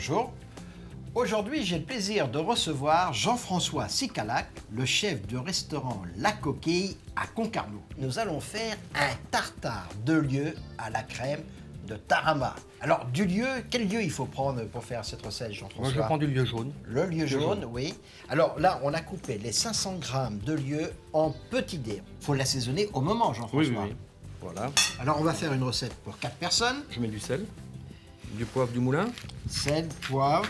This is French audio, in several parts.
Bonjour. Aujourd'hui, j'ai le plaisir de recevoir Jean-François Sicalac, le chef du restaurant La Coquille à Concarneau. Nous allons faire un tartare de lieu à la crème de tarama. Alors, du lieu, quel lieu il faut prendre pour faire cette recette, Jean-François? Moi, je prends du lieu jaune. Le lieu jaune, oui. Alors là, on a coupé les 500 grammes de lieu en petits dés. Il faut l'assaisonner au moment, Jean-François. Oui. Voilà. Alors, on va faire une recette pour 4 personnes. Je mets du sel, du poivre du moulin. Sel, poivre.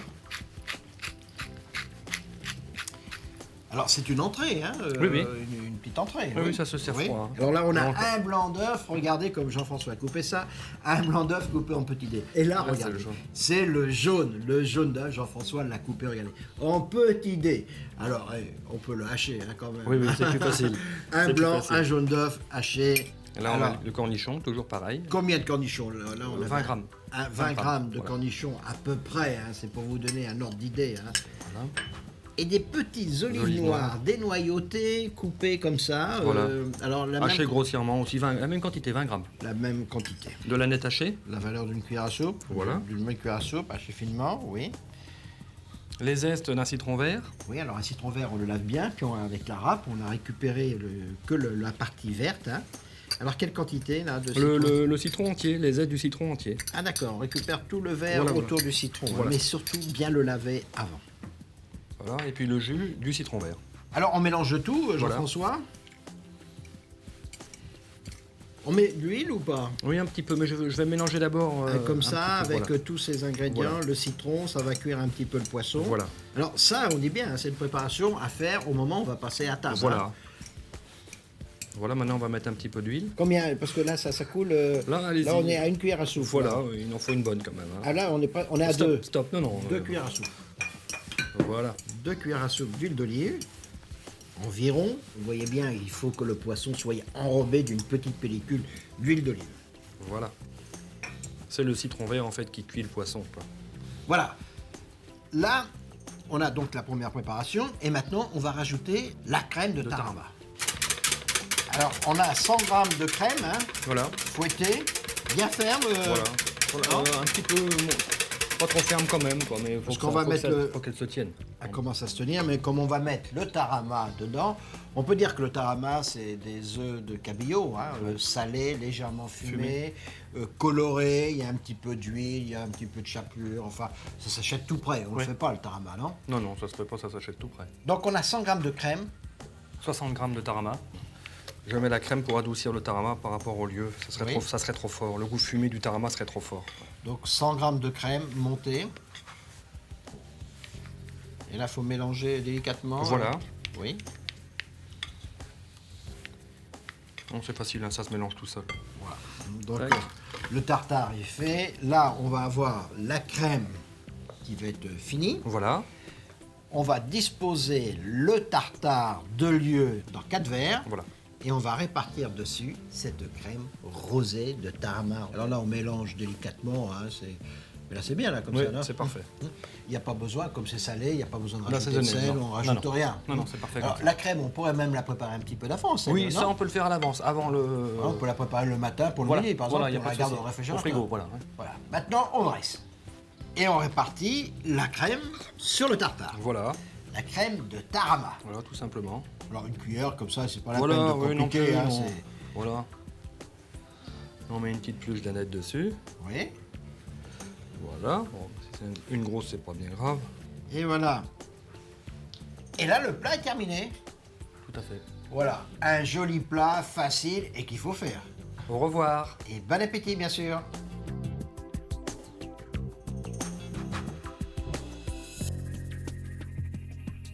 Alors, c'est une entrée, hein Oui. Une petite entrée. Oui, ça se sert froid, hein. Alors là, on a Donc, un blanc d'œuf. Regardez comme Jean-François a coupé ça. Un blanc d'œuf coupé en petits dés. Et là, Là, regardez, c'est le jaune. le jaune d'œuf. Jean-François l'a coupé, regardez, en petits dés. Alors, on peut le hacher, hein, quand même. Oui, c'est plus facile. Un C'est plus blanc, facile. un jaune d'œuf haché. Là, on Alors, a le cornichon, toujours pareil. combien de cornichons là, on a 20 grammes. 20 grammes de voilà. cornichons à peu près, hein, c'est pour vous donner un ordre d'idée. Hein. Voilà. Et des petites olives Olives noires noires. dénoyautées, coupées comme ça. Voilà. Alors Haché grossièrement aussi, la même quantité, 20 grammes. la même quantité. De l'aneth hachée, La valeur d'une cuillère à soupe. Voilà. D'une bonne cuillère à soupe, haché finement, oui. les zestes d'un citron vert. Oui, alors un citron vert, on le lave bien, puis avec la râpe, on a récupéré la partie verte. Hein. Alors quelle quantité là de citron? Le citron entier, les zestes du citron entier. Ah d'accord, on récupère tout le vert Voilà, autour du citron, hein, Voilà. mais surtout bien le laver avant. Voilà. Et puis le jus du citron vert. Alors on mélange tout, Voilà. Jean-François. On met de l'huile ou pas? Oui, un petit peu, mais je vais mélanger d'abord. Comme un ça, petit peu, avec voilà. tous ces ingrédients, Voilà. le citron, ça va cuire un petit peu le poisson. Voilà. Alors ça, on dit bien, hein, c'est une préparation à faire au moment où on va passer à table. Voilà. Hein. Voilà, maintenant on va mettre un petit peu d'huile. Combien? Parce que là, ça coule. Là, allez-y. Là, on est à une cuillère à soupe. Voilà, là. il en faut une bonne quand même. hein. Ah là, on est à deux. Stop, non. Deux cuillères à soupe. Voilà. 2 cuillères à soupe d'huile d'olive. Environ, vous voyez bien, il faut que le poisson soit enrobé d'une petite pellicule d'huile d'olive. Voilà. C'est le citron vert en fait qui cuit le poisson, quoi. Voilà. Là, on a donc la première préparation. Et maintenant, on va rajouter la crème de tarama. Alors, on a 100 grammes de crème, hein, Voilà. fouettée, bien ferme. Voilà. Un petit peu, pas trop ferme quand même, quoi, mais Parce qu'on va mettre faut qu'elle se tienne. Elle commence à se tenir, mais comme on va mettre le tarama dedans, on peut dire que le tarama, c'est des œufs de cabillaud, hein, salés, légèrement fumés, colorés, il y a un petit peu d'huile, il y a un petit peu de chapelure, enfin, ça s'achète tout prêt. On ne le fait pas, le tarama, non? Non, ça se fait pas, ça s'achète tout prêt. Donc on a 100 grammes de crème. 60 grammes de tarama. Je mets la crème pour adoucir le tarama par rapport au lieu. Oui. Ça serait trop fort. Le goût fumé du tarama serait trop fort. Donc 100 grammes de crème montée. Et là, il faut mélanger délicatement. Voilà. Oui. Non, c'est facile, hein, ça se mélange tout seul. Voilà. Donc Tac. le tartare est fait. Là, on va avoir la crème qui va être finie. Voilà. On va disposer le tartare de lieu dans 4 verres. Voilà. Et on va répartir dessus cette crème rosée de tarama. Alors là, on mélange délicatement. Hein, mais là, c'est bien, là, comme Oui, ça. Là. c'est parfait. Il n'y a pas besoin, comme c'est salé, il n'y a pas besoin de Là, rajouter de c'est donné, sel, non. on rajoute Non. rien. Non, c'est parfait Alors, comme ça. la crème, on pourrait même la préparer un petit peu d'avance. Oui, elle, ça non on peut le faire à l'avance, avant le. On peut la préparer le matin pour le Voilà, midi, par voilà, exemple, y a on pas la de garde souci. au Au réfrigérateur. frigo, voilà. Ouais. Voilà. Maintenant, on dresse. Et on répartit la crème sur le tartare. Voilà, La crème de tarama. voilà, tout simplement. Alors une cuillère comme ça, c'est pas la Voilà, peine de oui, non compliquer. plus, Hein, non. Voilà. On met une petite pluche d'aneth dessus. Oui. Voilà. Bon, si c'est une grosse, c'est pas bien grave. Et voilà. Et là, le plat est terminé. Tout à fait. Voilà, un joli plat facile et qu'il faut faire. Au revoir. Et bon appétit, bien sûr.